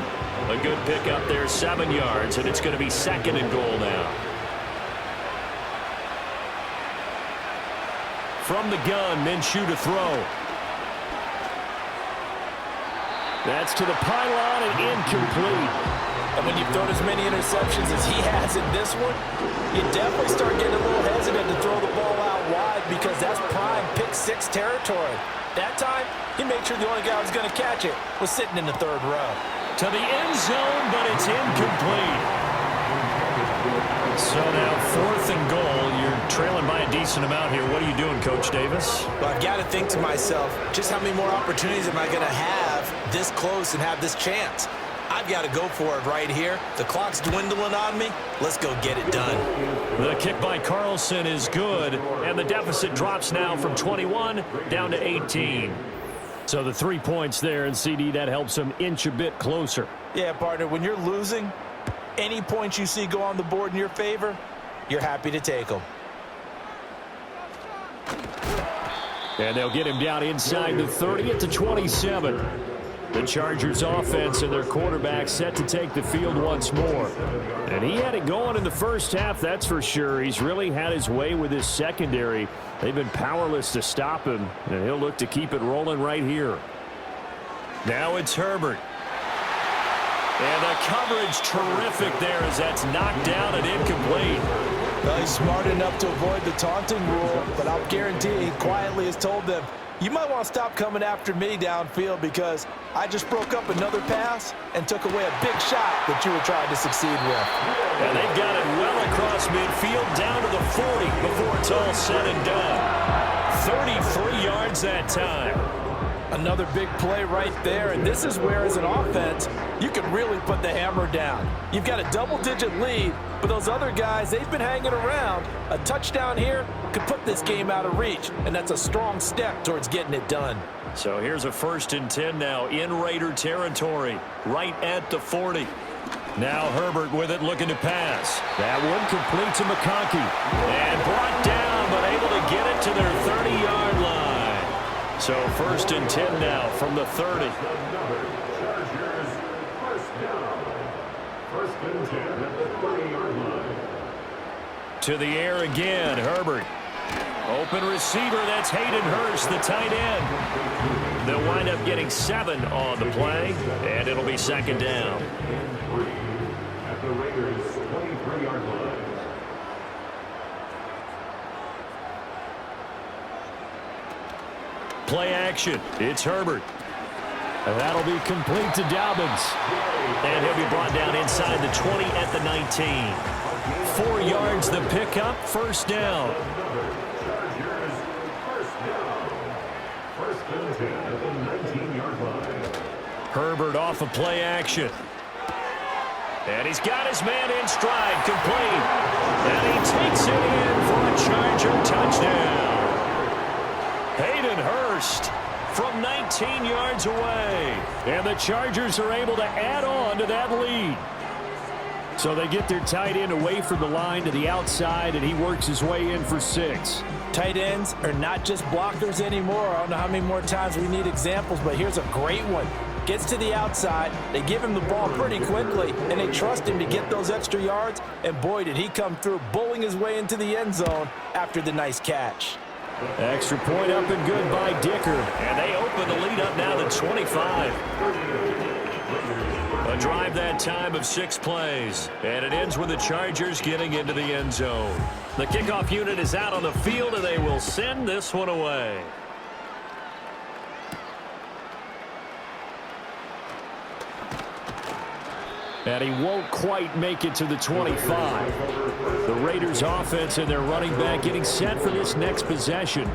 A good pickup there, 7 yards, and it's going to be 2nd and goal now. From the gun, Minshew to throw. That's to the pylon and incomplete. And when you've thrown as many interceptions as he has in this one, you definitely start getting a little hesitant to throw the ball out wide because that's prime pick 6 territory. That time, he made sure the only guy who was going to catch it was sitting in the 3rd row. To the end zone, but it's incomplete. So now 4th and goal. You're trailing by a decent amount here. What are you doing, Coach Davis? Well, I've got to think to myself, just how many more opportunities am I going to have this close and have this chance? I've got to go for it right here. The clock's dwindling on me. Let's go get it done. The kick by Carlson is good, and the deficit drops now from 21 down to 18. So the 3 points there, and CD, that helps them inch a bit closer. Yeah, partner, when you're losing, any points you see go on the board in your favor, you're happy to take them. And they'll get him down inside the 30 at the 27. The Chargers offense and their quarterback set to take the field once more. And he had it going in the first half, that's for sure. He's really had his way with his secondary. They've been powerless to stop him, and he'll look to keep it rolling right here. Now it's Herbert. And the coverage terrific there as that's knocked down and incomplete. Well, he's smart enough to avoid the taunting rule, but I'll guarantee he quietly has told them, you might want to stop coming after me downfield because I just broke up another pass and took away a big shot that you were trying to succeed with. And they've got it well across midfield down to the 40 before it's all said and done. 33 yards that time. Another big play right there, and this is where, as an offense, you can really put the hammer down. You've got a double-digit lead, but those other guys, they've been hanging around. A touchdown here could put this game out of reach, and that's a strong step towards getting it done. So here's a 1st and 10 now in Raider territory, right at the 40. Now Herbert with it, looking to pass. That one complete to McConkey. And brought down, but able to get it to their 30-yard line. So 1st and 10 now from the 30. Chargers, first down. 1st and 10 at the 30-yard line. To the air again, Herbert. Open receiver, that's Hayden Hurst, the tight end. They'll wind up getting 7 on the play, and it'll be 2nd down. At the Raiders' 23-yard line. Play action. It's Herbert. And that'll be complete to Dobbins. And he'll be brought down inside the 20 at the 19. 4 yards the pickup, 1st down. Chargers, first down. 1st and 10 at the 19-yard line. Herbert off of play action. And he's got his man in stride, complete. And he takes it in for a Charger touchdown. Hayden Hurst from 19 yards away. And the Chargers are able to add on to that lead. So they get their tight end away from the line to the outside, and he works his way in for 6. Tight ends are not just blockers anymore. I don't know how many more times we need examples, but here's a great one. Gets to the outside, they give him the ball pretty quickly, and they trust him to get those extra yards, and boy, did he come through, bowling his way into the end zone after the nice catch. Extra point up and good by Dicker. And they open the lead up now to 25. A drive that time of 6 plays. And it ends with the Chargers getting into the end zone. The kickoff unit is out on the field, and they will send this one away. And he won't quite make it to the 25. The Raiders offense and their running back getting set for this next possession.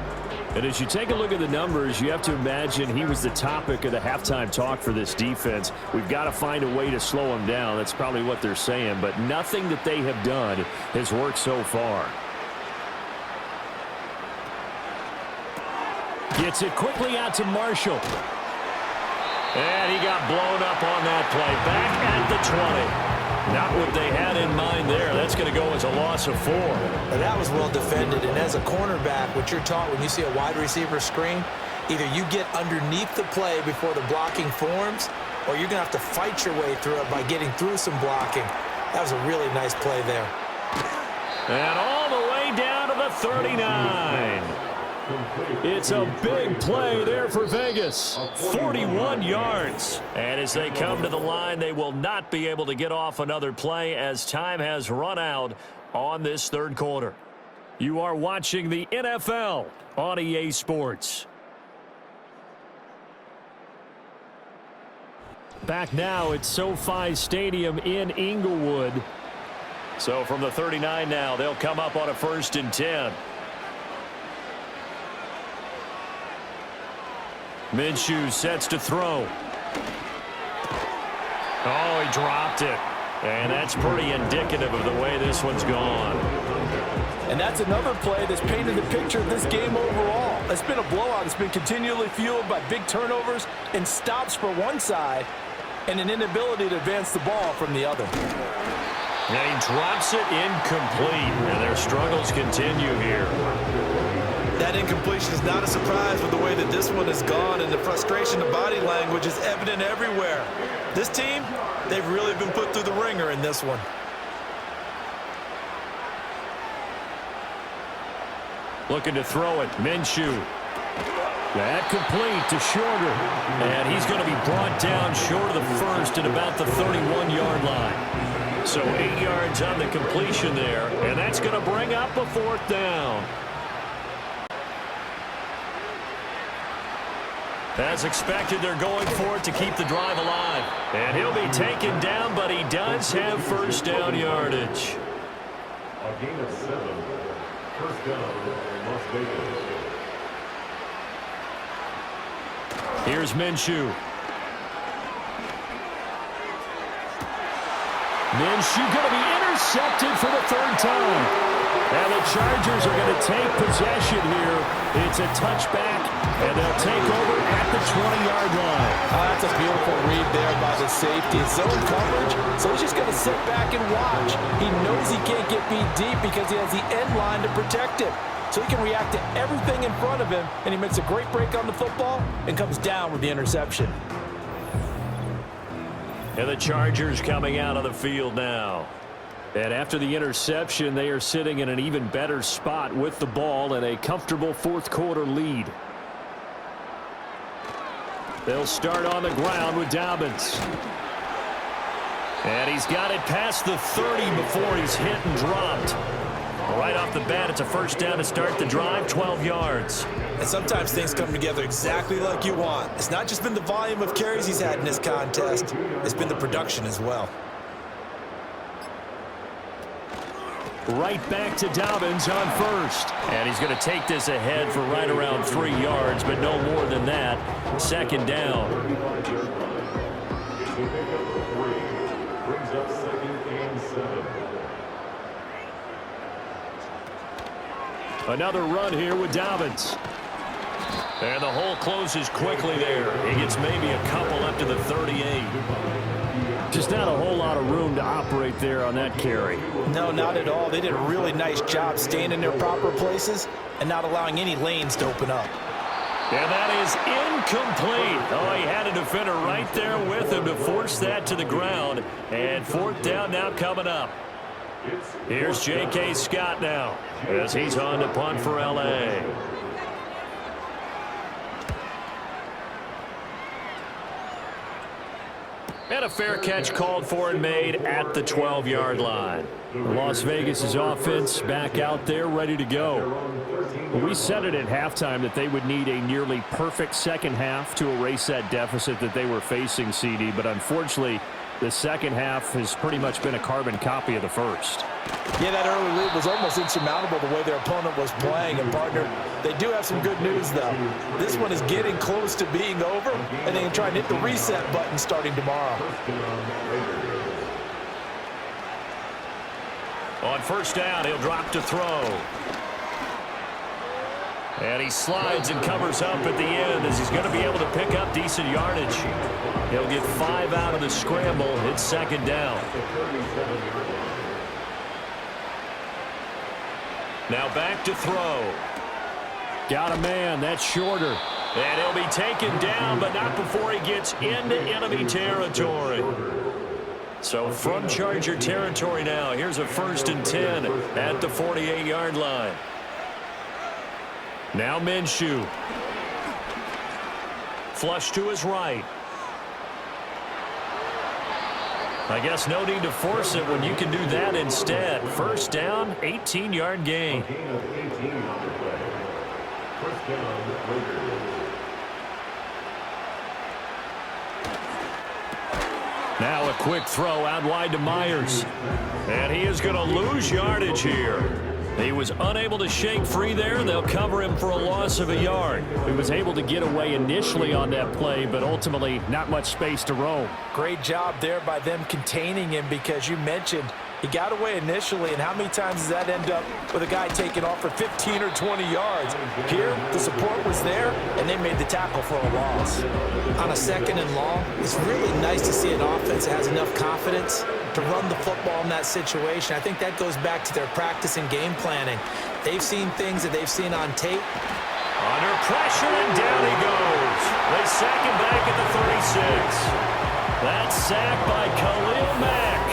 And as you take a look at the numbers, you have to imagine he was the topic of the halftime talk for this defense. We've got to find a way to slow him down. That's probably what they're saying. But nothing that they have done has worked so far. Gets it quickly out to Marshall. And he got blown up on that play. Back at the 20. Not what they had in mind there. That's going to go as a loss of 4. And that was well defended. And as a cornerback, what you're taught when you see a wide receiver screen, either you get underneath the play before the blocking forms, or you're going to have to fight your way through it by getting through some blocking. That was a really nice play there. And all the way down to the 39. It's a big play there for Vegas. 41 yards. And as they come to the line, they will not be able to get off another play as time has run out on this 3rd quarter. You are watching the NFL on EA Sports. Back now at SoFi Stadium in Inglewood. So from the 39 now, they'll come up on a 1st and 10. Minshew sets to throw. Oh, he dropped it. And that's pretty indicative of the way this one's gone. And that's another play that's painted the picture of this game overall. It's been a blowout. It's been continually fueled by big turnovers and stops for one side and an inability to advance the ball from the other. And he drops it incomplete. And their struggles continue here. That incompletion is not a surprise with the way that this one has gone, and the frustration of body language is evident everywhere. This team, they've really been put through the ringer in this one. Looking to throw it. Minshew. That complete to Shorter. And he's going to be brought down short of the first at about the 31-yard line. So 8 yards on the completion there. And that's going to bring up a 4th down. As expected, they're going for it to keep the drive alive. And he'll be taken down, but he does have first down yardage. A gain of 7. First down, Las Vegas. Here's Minshew. Minshew going to be intercepted for the 3rd time. And the Chargers are going to take possession here. It's a touchback, and they'll take over at the 20-yard line. Oh, that's a beautiful read there by the safety. Zone coverage, so he's just going to sit back and watch. He knows he can't get beat deep because he has the end line to protect him. So he can react to everything in front of him, and he makes a great break on the football and comes down with the interception. And the Chargers coming out of the field now. And after the interception, they are sitting in an even better spot with the ball and a comfortable 4th quarter lead. They'll start on the ground with Dobbins. And he's got it past the 30 before he's hit and dropped. Right off the bat, it's a first down to start the drive, 12 yards. And sometimes things come together exactly like you want. It's not just been the volume of carries he's had in this contest. It's been the production as well. Right back to Dobbins on first. And he's going to take this ahead for right around 3 yards, but no more than that. 2nd down. Brings up 2nd and 7. Another run here with Dobbins. And the hole closes quickly there. He gets maybe a couple up to the 38. Just not a whole lot of room to operate there on that carry. No, not at all. They did a really nice job staying in their proper places and not allowing any lanes to open up. And that is incomplete. Oh, he had a defender right there with him to force that to the ground. And 4th down now coming up. Here's J.K. Scott now as he's on to punt for L.A. And a fair catch called for and made at the 12-yard line. Las Vegas' offense back out there ready to go. We said it at halftime that they would need a nearly perfect second half to erase that deficit that they were facing, CD, but unfortunately the second half has pretty much been a carbon copy of the first. Yeah, that early lead was almost insurmountable the way their opponent was playing. And, partner, they do have some good news, though. This one is getting close to being over, and they can try and hit the reset button starting tomorrow. On first down, he'll drop to throw. And he slides and covers up at the end as he's going to be able to pick up decent yardage. He'll get 5 out of the scramble. It's 2nd down. Now back to throw. Got a man. That's Shorter. And he'll be taken down, but not before he gets into enemy territory. So from Charger territory now, here's a 1st and 10 at the 48-yard line. Now Minshew. Flush to his right. I guess no need to force it when you can do that instead. First down, 18-yard gain. Now a quick throw out wide to Myers. And he is going to lose yardage here. He was unable to shake free there. They'll cover him for a loss of a yard. He was able to get away initially on that play, but ultimately not much space to roam. Great job there by them containing him, because you mentioned he got away initially, and how many times does that end up with a guy taking off for 15 or 20 yards? Here, the support was there, and they made the tackle for a loss. On a 2nd and long, it's really nice to see an offense that has enough confidence to run the football in that situation. I think that goes back to their practice and game planning. They've seen things that they've seen on tape. Under pressure, and down he goes. They sack him back at the 36. That's sacked by Khalil Mack.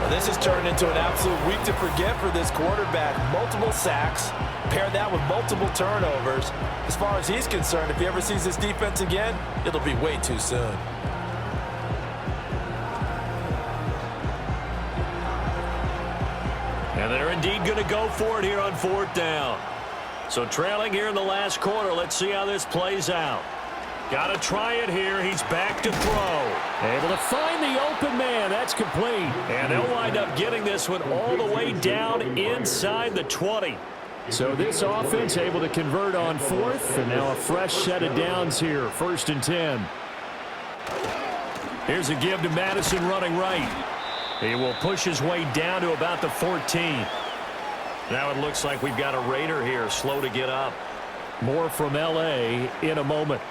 Well, this has turned into an absolute week to forget for this quarterback. Multiple sacks, pair that with multiple turnovers. As far as he's concerned, if he ever sees this defense again, it'll be way too soon. And they're indeed going to go for it here on 4th down. So trailing here in the last quarter, let's see how this plays out. Got to try it here. He's back to throw. Able to find the open man. That's complete. And they'll wind up getting this one all the way down inside the 20. So this offense able to convert on 4th. And now a fresh set of downs here. 1st and 10. Here's a give to Madison running right. He will push his way down to about the 14. Now it looks like we've got a Raider here, slow to get up. More from L.A. in a moment.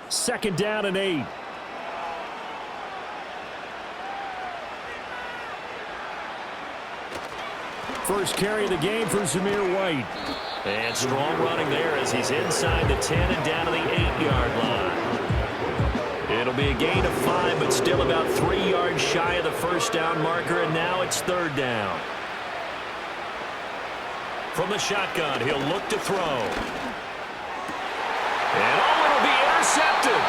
2nd down and 8. First carry of the game for Zamir White. And strong running there as he's inside the 10 and down to the 8-yard line. It'll be a gain of 5, but still about 3 yards shy of the first down marker, and now it's 3rd down. From the shotgun, he'll look to throw. And it'll be intercepted.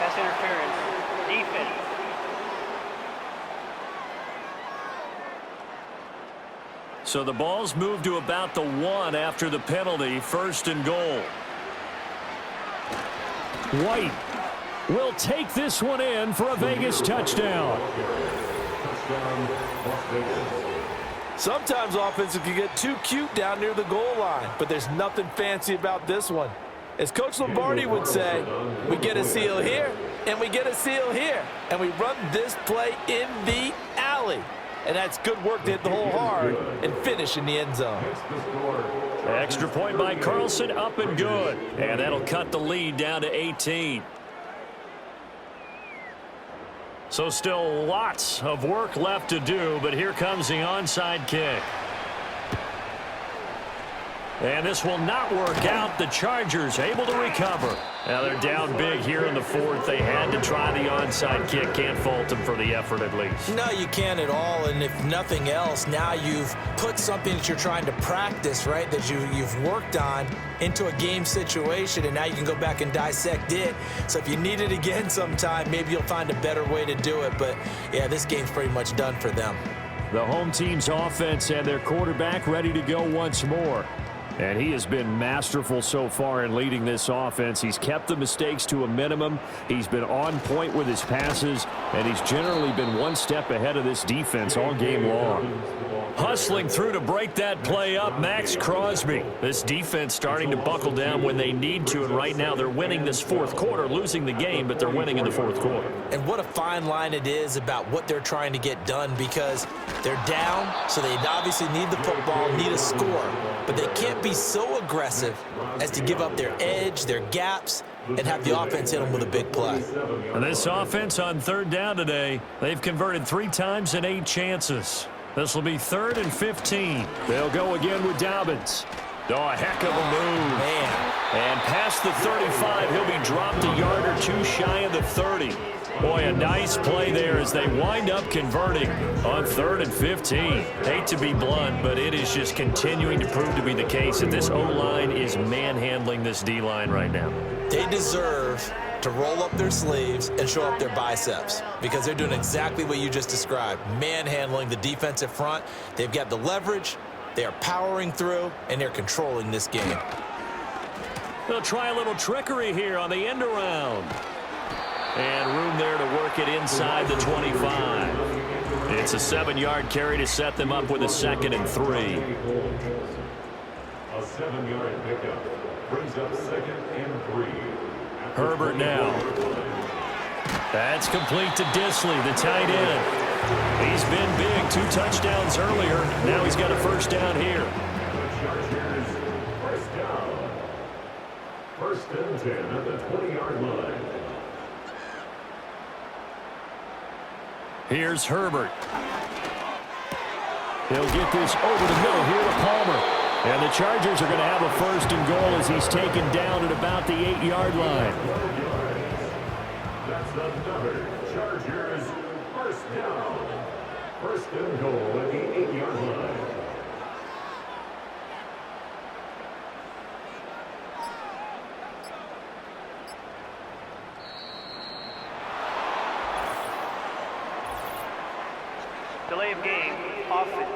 Pass interference. Defense. So the ball's moved to about the 1 after the penalty, 1st and goal. White will take this one in for a Vegas touchdown. Sometimes offenses can get too cute down near the goal line, but there's nothing fancy about this one. As Coach Lombardi would say, we get a seal here, and we get a seal here, and we run this play in the alley. And that's good work to hit the hole hard and finish in the end zone. Extra point by Carlson, up and good. And that'll cut the lead down to 18. So still lots of work left to do, but here comes the onside kick. And this will not work out. The Chargers able to recover. Now they're down big here in the 4th. They had to try the onside kick. Can't fault them for the effort at least. No, you can't at all. And if nothing else, now you've put something that you're trying to practice, right, that you've worked on into a game situation, and now you can go back and dissect it. So if you need it again sometime, maybe you'll find a better way to do it. But, yeah, this game's pretty much done for them. The home team's offense and their quarterback ready to go once more. And he has been masterful so far in leading this offense. He's kept the mistakes to a minimum. He's been on point with his passes, and he's generally been one step ahead of this defense all game long. Hustling through to break that play up, Max Crosby. This defense starting to buckle down when they need to, and right now they're winning this 4th quarter, losing the game, but they're winning in the 4th quarter. And what a fine line it is about what they're trying to get done, because they're down, so they obviously need the football, need a score, but they can't be so aggressive as to give up their edge, their gaps, and have the offense hit them with a big play. And this offense on 3rd down today, they've converted 3 times in 8 chances. This will be 3rd and 15. They'll go again with Dobbins. Oh, a heck of a move. Man. And past the 35, he'll be dropped a yard or 2 shy of the 30. Boy, a nice play there as they wind up converting on 3rd and 15. Hate to be blunt, but it is just continuing to prove to be the case that this O-line is manhandling this D-line right now. They deserve to roll up their sleeves and show up their biceps, because they're doing exactly what you just described, manhandling the defensive front. They've got the leverage, they are powering through, and they're controlling this game. They'll try a little trickery here on the end around. And room there to work it inside the 25. It's a 7-yard carry to set them up with a 2nd and 3. A 7-yard pickup brings up 2nd and 3. Herbert now. That's complete to Disley, the tight end. He's been big, 2 touchdowns earlier. Now he's got a 1st down here. The Chargers, 1st down. 1st and 10 at the 20-yard line. Here's Herbert. He'll get this over the middle here to Palmer. And the Chargers are going to have a first and goal as he's taken down at about the 8-yard line. That's another Chargers first down. First and goal at the 8-yard line. Delay of game, offense.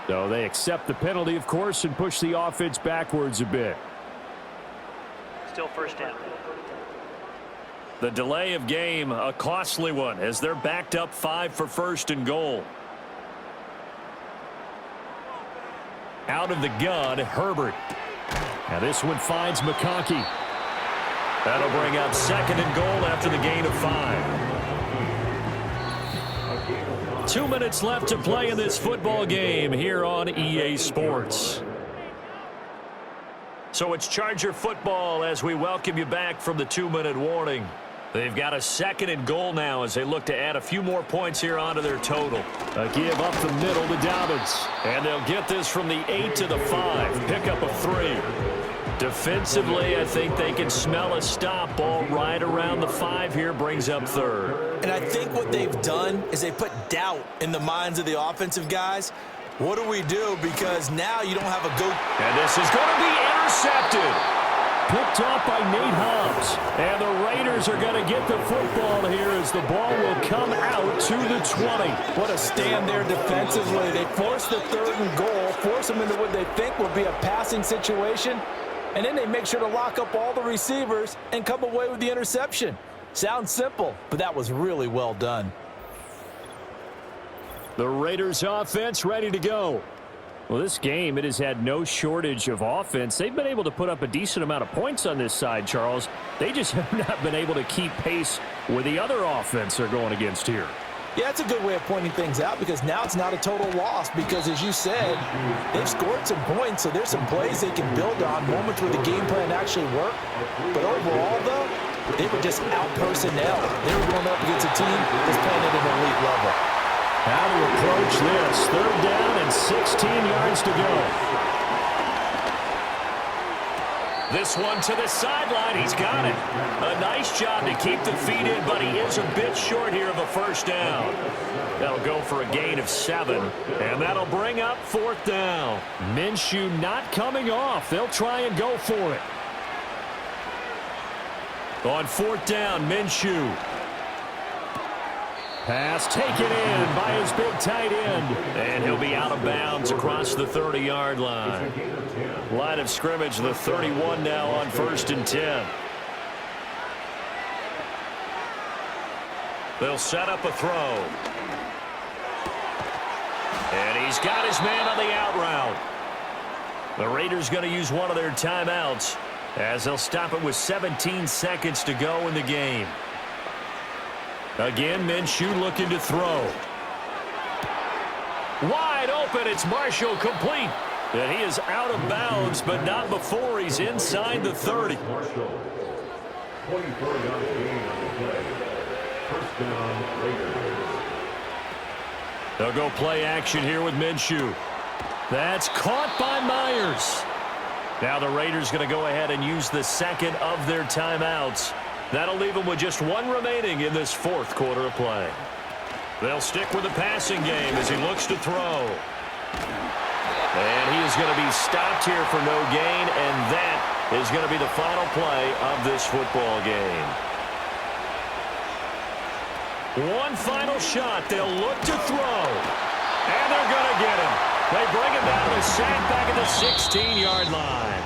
So they accept the penalty, of course, and push the offense backwards a bit. Still first down. The delay of game, a costly one, as they're backed up 5 for first and goal. Out of the gun, Herbert. Now this one finds McConkey. That'll bring up second and goal after the gain of 5. 2 minutes left to play in this football game here on EA Sports. So it's Charger football as we welcome you back from the 2-minute warning. They've got a second and goal now as they look to add a few more points here onto their total. A give up the middle to Dobbins. And they'll get this from the 8 to the 5. Pick up a 3. Defensively, I think they can smell a stop. Ball right around the 5 here, brings up third. And I think what they've done is they put doubt in the minds of the offensive guys. What do we do? Because now you don't have a go. And this is going to be intercepted. Picked off by Nate Hobbs. And the Raiders are going to get the football here as the ball will come out to the 20. What a stand there defensively. They force the third and goal, force them into what they think will be a passing situation, and then they make sure to lock up all the receivers and come away with the interception. Sounds simple, but that was really well done. The Raiders offense ready to go. Well, this game, it has had no shortage of offense. They've been able to put up a decent amount of points on this side, Charles. They just have not been able to keep pace with the other offense they're going against here. Yeah, that's a good way of pointing things out because now it's not a total loss because, as you said, they've scored some points, so there's some plays they can build on, moments where the game plan actually worked. But overall, though, they were just out-personnel. They were going up against a team that's playing at an elite level. How to approach this. 3rd down and 16 yards to go. This one to the sideline. He's got it. A nice job to keep the feet in, but he is a bit short here of a first down. That'll go for a gain of 7, and that'll bring up 4th down. Minshew not coming off. They'll try and go for it. On 4th down, Minshew. Pass taken in by his big tight end. And he'll be out of bounds across the 30-yard line. Line of scrimmage, the 31 now on 1st and 10. They'll set up a throw. And he's got his man on the out route. The Raiders going to use one of their timeouts as they'll stop it with 17 seconds to go in the game. Again, Minshew looking to throw. Wide open, it's Marshall complete. And he is out of bounds, but not before he's inside the 30. Marshall, 24-yard gain on the play. First down, Raiders. They'll go play action here with Minshew. That's caught by Myers. Now the Raiders going to go ahead and use the second of their timeouts. That'll leave them with just one remaining in this 4th quarter of play. They'll stick with the passing game as he looks to throw. And he is going to be stopped here for no gain, and that is going to be the final play of this football game. One final shot. They'll look to throw. And they're going to get him. They bring him down to sack back at the 16-yard line.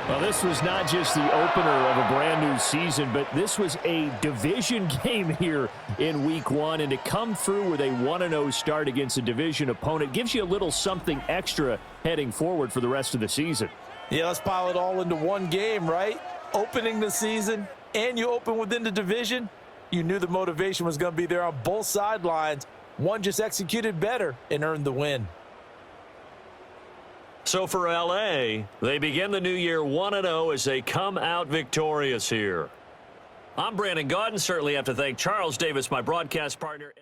Well, this was not just the opener of a brand new season, but this was a division game here in Week 1. And to come through with a 1-0 start against a division opponent gives you a little something extra heading forward for the rest of the season. Yeah, let's pile it all into one game, right? Opening the season, and you open within the division. You knew the motivation was going to be there on both sidelines. One just executed better and earned the win. So for L.A., they begin the new year 1-0 as they come out victorious here. I'm Brandon Gaudin. Certainly have to thank Charles Davis, my broadcast partner.